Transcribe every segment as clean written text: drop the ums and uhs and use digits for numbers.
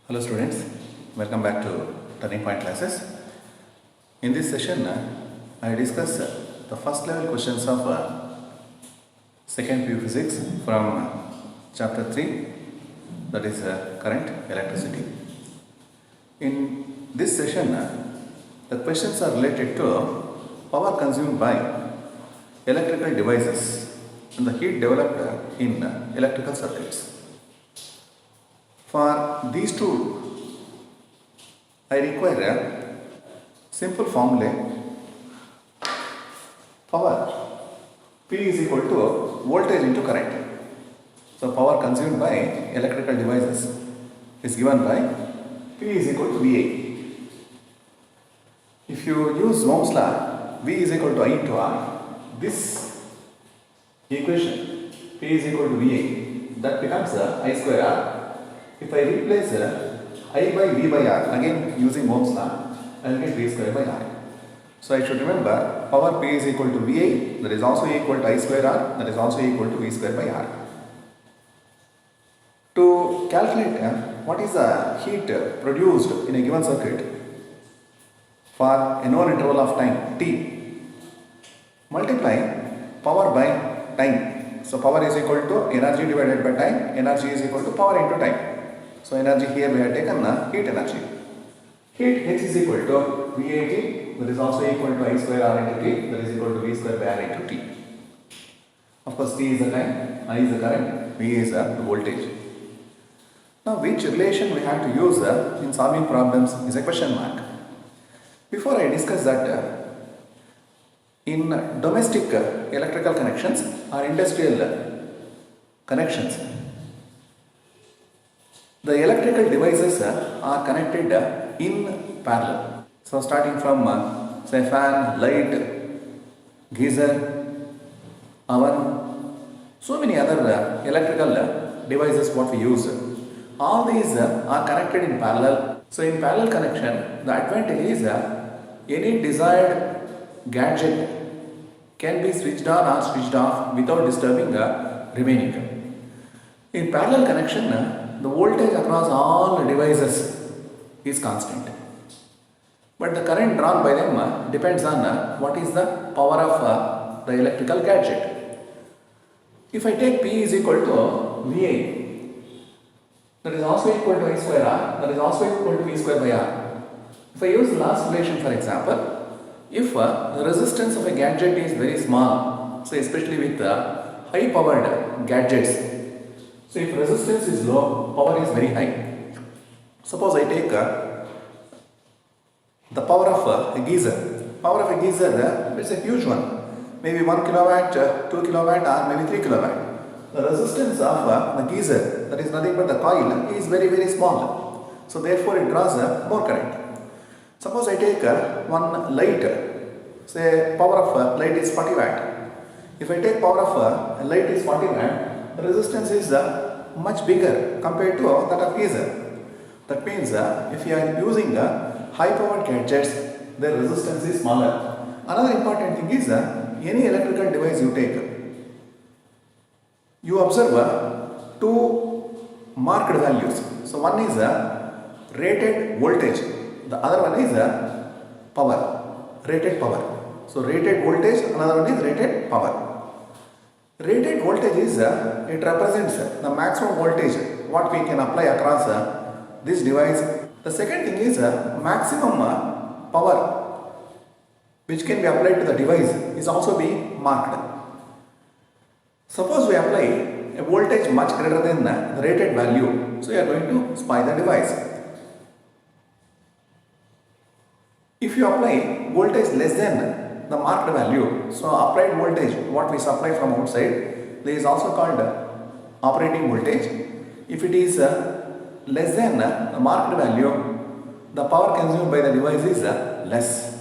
Hello students, welcome back to Turning Point classes. In this session, I discuss the first level questions of second PU Physics from chapter 3, that is current electricity. In this session, the questions are related to power consumed by electrical devices and the heat developed in electrical circuits. For these two, I require a simple formula. Power P is equal to voltage into current. So power consumed by electrical devices is given by P is equal to VA. If you use Ohm's law, V is equal to I into R, this equation P is equal to VA, that becomes I square R. If I replace I by V by R, again using Ohm's law, I will get V square by R. So I should remember power P is equal to VA, that is also equal to I square R, that is also equal to V square by R. To calculate what is the heat produced in a given circuit for a known interval of time T, multiply power by time. So power is equal to energy divided by time, energy is equal to power into time. So energy here we have taken heat energy. Heat H is equal to VAT, that is also equal to I square R into T, that is equal to V square by R into T. Of course T is the time, I is the current, V is the voltage. Now which relation we have to use in solving problems is a question mark. Before I discuss that, in domestic electrical connections or industrial connections, the electrical devices are connected in parallel. So starting from say fan, light, geyser, oven, so many other electrical devices what we use. All these are connected in parallel. So in parallel connection, the advantage is any desired gadget can be switched on or switched off without disturbing the remaining. In parallel connection, the voltage across all devices is constant, but the current drawn by them depends on what is the power of the electrical gadget. If I take P is equal to VA, that is also equal to I square R, that is also equal to V square by R. If I use the last relation, for example, if the resistance of a gadget is very small, so especially with high powered gadgets, so if resistance is low, power is very high. Suppose I take the power of a geyser. Power of a geyser is a huge one, maybe 1 kilowatt, 2 kilowatt or maybe 3 kilowatt. The resistance of the geyser, that is nothing but the coil, is very very small. So therefore it draws more current. Suppose I take one light, say power of light is 40 watt. If I take power of light is 40 watt, the resistance is much bigger compared to that of geyser. That means if you are using high powered gadgets, their resistance is smaller. Another important thing is any electrical device you take, you observe two marked values. So one is rated voltage, the other one is power, rated power. So rated voltage, another one is rated power. Rated voltage is, it represents the maximum voltage what we can apply across this device. The second thing is maximum power which can be applied to the device is also being marked. Suppose we apply a voltage much greater than the rated value, so you are going to spoil the device. If you apply voltage less than the marked value, so applied voltage what we supply from outside, there is also called operating voltage. If it is less than the marked value, the power consumed by the device is less.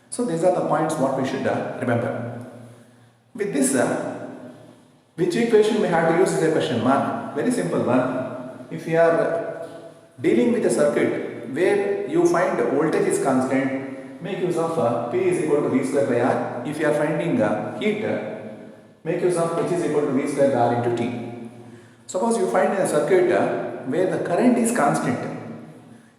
So these are the points what we should remember. With this, which equation we have to use is a question mark. Very simple one. If you are dealing with a circuit where you find voltage is constant, make use of P is equal to V square by R. If you are finding heat, make use of H is equal to V square by R into T. Suppose you find in a circuit where the current is constant,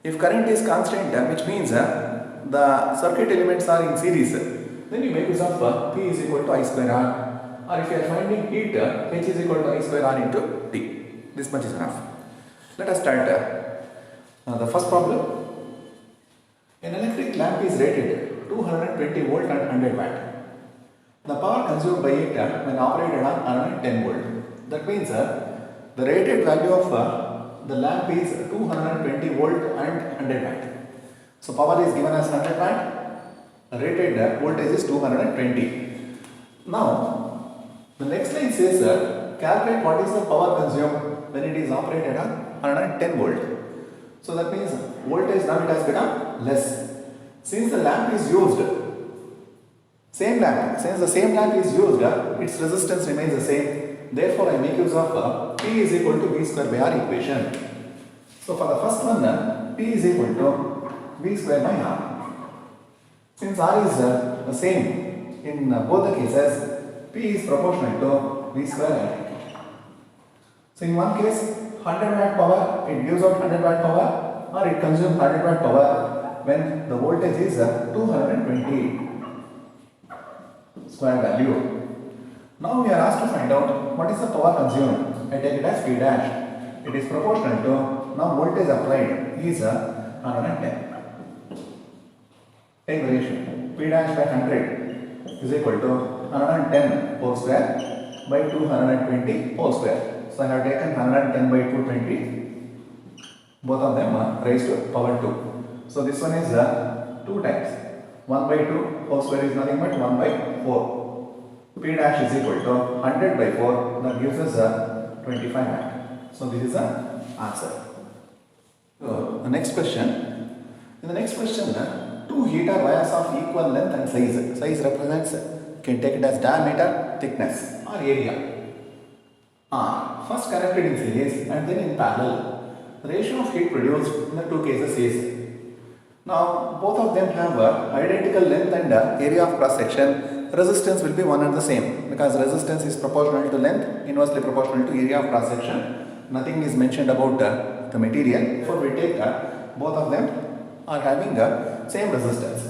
If current is constant, which means the circuit elements are in series, then you make use of P is equal to I square R, or if you are finding heat, H is equal to I square R into T. This much is enough. Let us start the first problem. An electric lamp is rated 220 volt and 100 watt. The power consumed by it when operated on 110 volt. That means the rated value of the lamp is 220 volt and 100 watt. So power is given as 100 watt. The rated voltage is 220. Now the next line says calculate what is the power consumed when it is operated on 110 volt. So that means voltage now it has become less. Since the lamp is used, since the same lamp is used, its resistance remains the same. Therefore, I make use of P is equal to V square by R equation. So for the first one, P is equal to V square by R. Since R is the same in both the cases, P is proportional to V square R. So in one case, 100 watt power, it gives out 100 watt power, or it consumes 100 watt power when the voltage is 220 square value. Now we are asked to find out what is the power consumed. I take it as P dash. It is proportional to, now voltage applied is 110. Take the ratio. P dash by 100 is equal to 110 whole square by 220 whole square. So I have taken 110 by 220. Both of them are raised to power 2. So this one is 2 times. 1 by 2 whole square is nothing but 1 by 4. P dash is equal to 100 by 4, that gives us 25 watt. So this is the answer. So the next question. In the next question, two heater wires of equal length and size. Size represents, can take it as diameter, thickness or area. Are first connected in series and then in parallel. The ratio of heat produced in the two cases is. Now both of them have identical length and area of cross section. Resistance will be one and the same because resistance is proportional to length, inversely proportional to area of cross section. Nothing is mentioned about the material. Therefore we take both of them are having same resistance.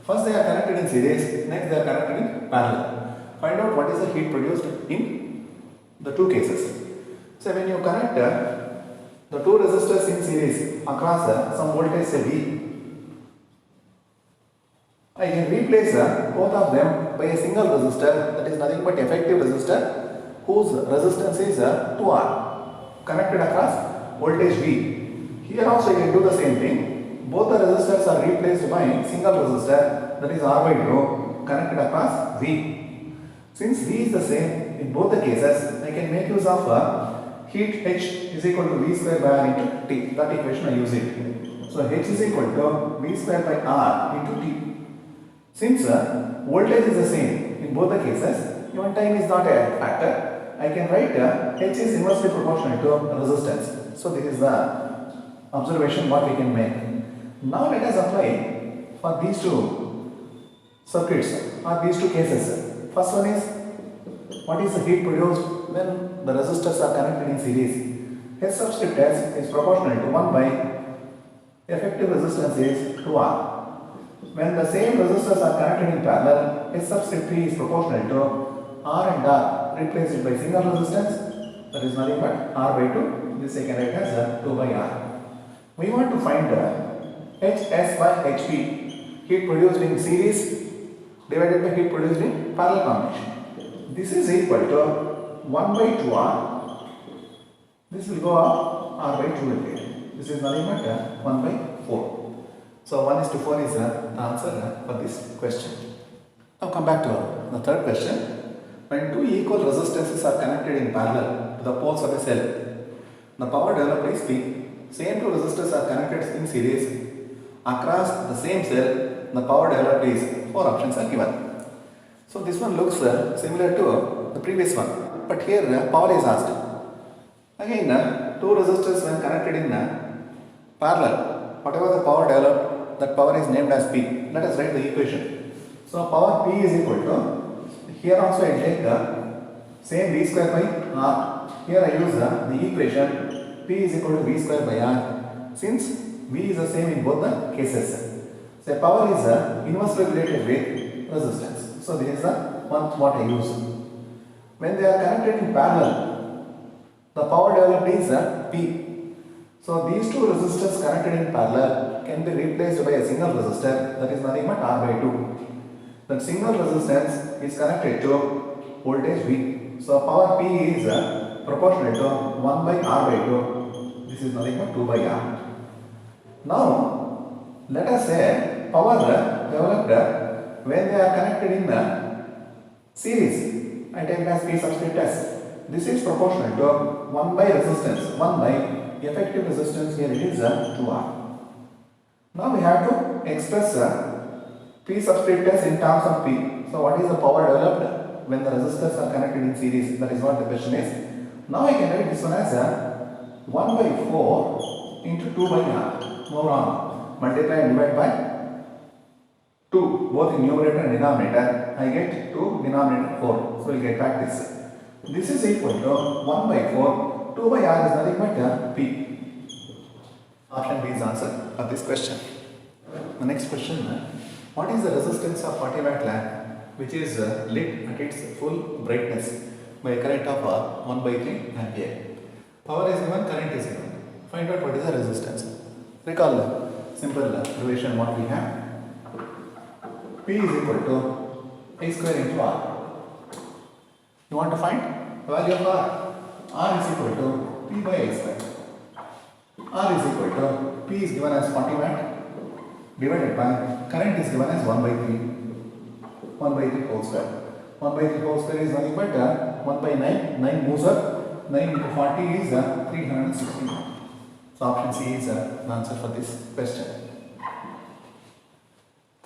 First they are connected in series, next they are connected in parallel. Find out what is the heat produced in the two cases. So when you connect the two resistors in series across some voltage say V, I can replace both of them by a single resistor, that is nothing but effective resistor whose resistance is 2R connected across voltage V. Here also you can do the same thing. Both the resistors are replaced by single resistor, that is R by 2 connected across V. Since V is the same in both the cases, I can make use of heat H is equal to V square by R into T. That equation I use it. So H is equal to V square by R into T. Since voltage is the same in both the cases, even time is not a factor, I can write H is inversely proportional to resistance. So this is the observation what we can make. Now let us apply for these two circuits or these two cases. First one is, what is the heat produced when the resistors are connected in series? H subscript S is proportional to 1 by effective resistance is 2R. When the same resistors are connected in parallel, H subscript P is proportional to R and R. Replace it by single resistance, that is nothing but R by 2. This I can write as 2 by R. We want to find HS by HP, heat produced in series divided by heat produced in parallel combination. This is equal to 1 by 2R. This will go up R by 2 again. This is nothing but 1 by 4. So 1:4 is the answer for this question. Now come back to the third question. When two equal resistances are connected in parallel to the poles of a cell, the power developed is P. Same two resistors are connected in series across the same cell, the power developed is 4 options are given. So this one looks similar to the previous one, but here power is asked. Again, two resistors when connected in parallel, whatever the power developed, that power is named as P. Let us write the equation. So power P is equal to, here also I take same V square by R. Here I use the equation P is equal to V square by R. Since V is the same in both the cases. So power is inversely related with resistance. So this is the one what I use. When they are connected in parallel, the power developed is P. So these two resistors connected in parallel can be replaced by a single resistor, that is nothing but R by 2. That single resistance is connected to voltage V. So power P is proportional to 1 by R by 2. This is nothing but 2 by R. Now let us say power developed when they are connected in series. I take it as P subscript S. This is proportional to 1 by resistance. 1 by effective resistance, here it is 2R. Now we have to express P subscript S in terms of P. So what is the power developed when the resistors are connected in series? That is what the question is. Now I can write this one as 1 by 4 into 2 by R. Move on. Multiply and divide by 2, both in numerator and denominator. I get 2 denominator 4. So we will get back this. This is equal to 1 by 4. 2 by R is nothing but P. Option B is answer for this question. The next question, what is the resistance of 40 watt lamp which is lit at its full brightness by a current of 1 by 3 ampere? Power is given, current is given. Find out what is the resistance. Recall the simple relation what we have. P is equal to I square into R. You want to find value of R? R is equal to P by I square. R is equal to P is given as 40 watt divided by current is given as 1 by 3. 1 by 3 whole square. 1 by 3 whole square is nothing but 1 by 9. 9 moves up. 9 into 40 is 360. So option C is the answer for this question.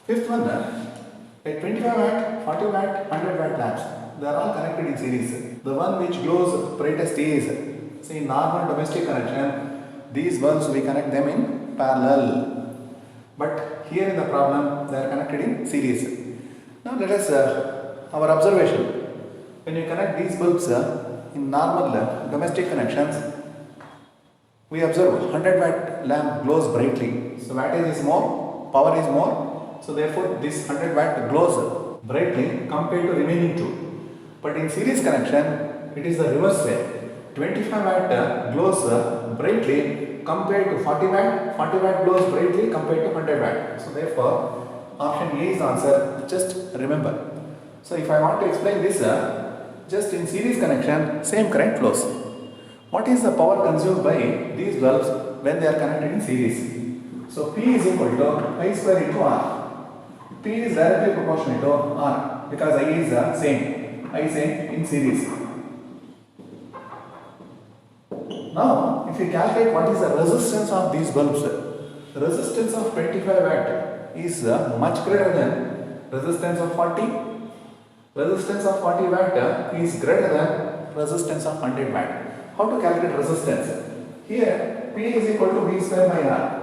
Fifth one, a 25 watt, 40 watt, 100 watt lamps. They are all connected in series. The one which glows brightest is, see, in normal domestic connection, these bulbs we connect them in parallel. But here in the problem, they are connected in series. Now let us, our observation. When you connect these bulbs in normal domestic connections, we observe 100 watt lamp glows brightly. So wattage is more, power is more. So therefore this 100 watt glows brightly compared to remaining two. But in series connection, it is the reverse way. 25 watt glows brightly compared to 40 watt. 40 watt glows brightly compared to 100 watt. So therefore option A is the answer. Just remember. So if I want to explain this, just in series connection, same current flows. What is the power consumed by these bulbs when they are connected in series? So P is equal to I square into R. P is directly proportional to R because I is same. I same in series. Now, if you calculate what is the resistance of these bulbs, the resistance of 25 watt is much greater than resistance of 40. Resistance of 40 watt is greater than resistance of 100 watt. How to calculate resistance? Here, P is equal to V square by R.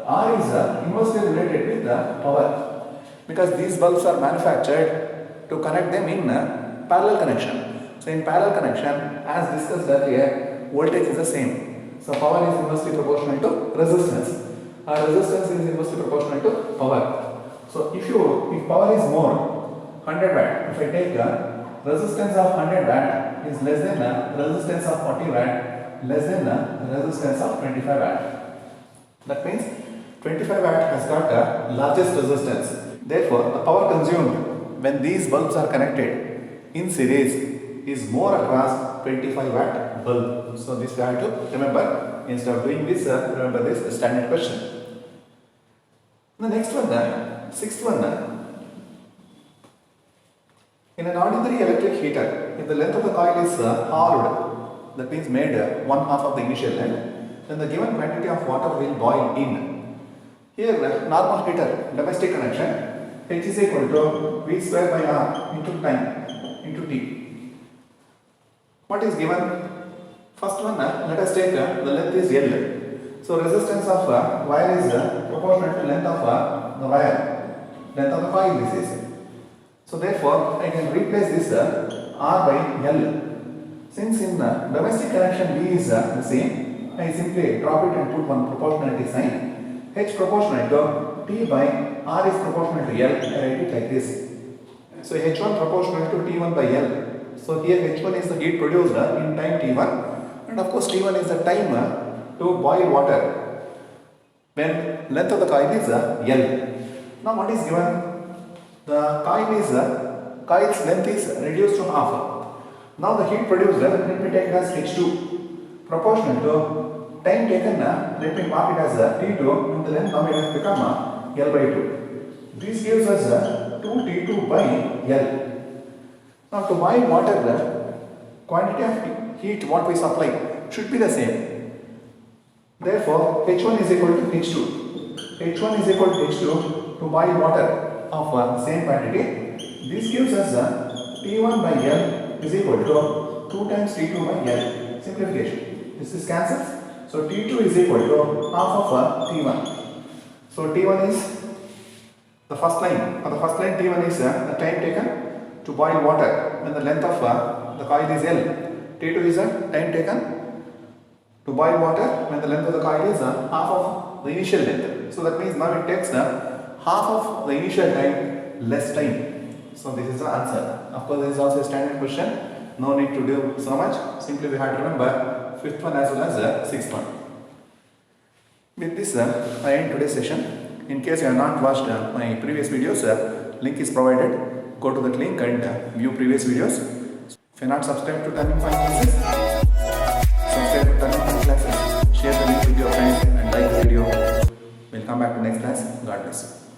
R is inversely related with the power because these bulbs are manufactured to connect them in parallel connection. So in parallel connection, as discussed earlier, voltage is the same. So power is inversely proportional to resistance. Resistance is inversely proportional to power. So if power is more, 100 watt, if I take resistance of 100 watt is less than resistance of 40 watt, less than resistance of 25 watt. That means 25 watt has got largest resistance. Therefore, the power consumed when these bulbs are connected in series is more across 25 watt bulb. So this we have to remember. Instead of doing this, remember this standard question. The next one, sixth one. In an ordinary electric heater, if the length of the coil is halved, that means made 1/2 of the initial length, then the given quantity of water will boil in. Here, normal heater, domestic connection, H is equal to V square by R into time into T. What is given? First one, let us take the length is L. So resistance of wire is proportional to length of the wire, length of the coil this is. So therefore, I can replace this R by L. Since in domestic connection V is the same, I simply drop it and put one proportionality sign. H proportional to T by R is proportional to L. I write it like this. So H1 proportional to T1 by L. So here H1 is the heat produced in time T1, and of course T1 is the time to boil water when length of the coil is L. Now what is given? The coil's length is reduced to half. Now the heat produced, let me take it as H2 proportional to time taken, let me mark it as T2, and the length now it has become L by 2. This gives us 2T2 by L. Now to boil water, the quantity of heat what we supply should be the same. Therefore, H1 is equal to H2. H1 is equal to H2 to boil water of same quantity. This gives us T1 by L is equal to 2 times T2 by L. Simplification. This is cancels. So T2 is equal to half of T1. So T1 is the first line. For the first line, T1 is the time taken to boil water when the length of the coil is L. T2 is the time taken to boil water when the length of the coil is half of the initial length. So that means now it takes half of the initial time, less time. So this is the answer. Of course, this is also a standard question. No need to do so much. Simply we have to remember fifth one as well as sixth one. With this, I end today's session. In case you have not watched my previous videos, link is provided. Go to that link and view previous videos. If you are not subscribed to Turning Point Classes, subscribe to Turning Point Classes. Share the link with your friends and like the video. We'll come back to next class. God bless you.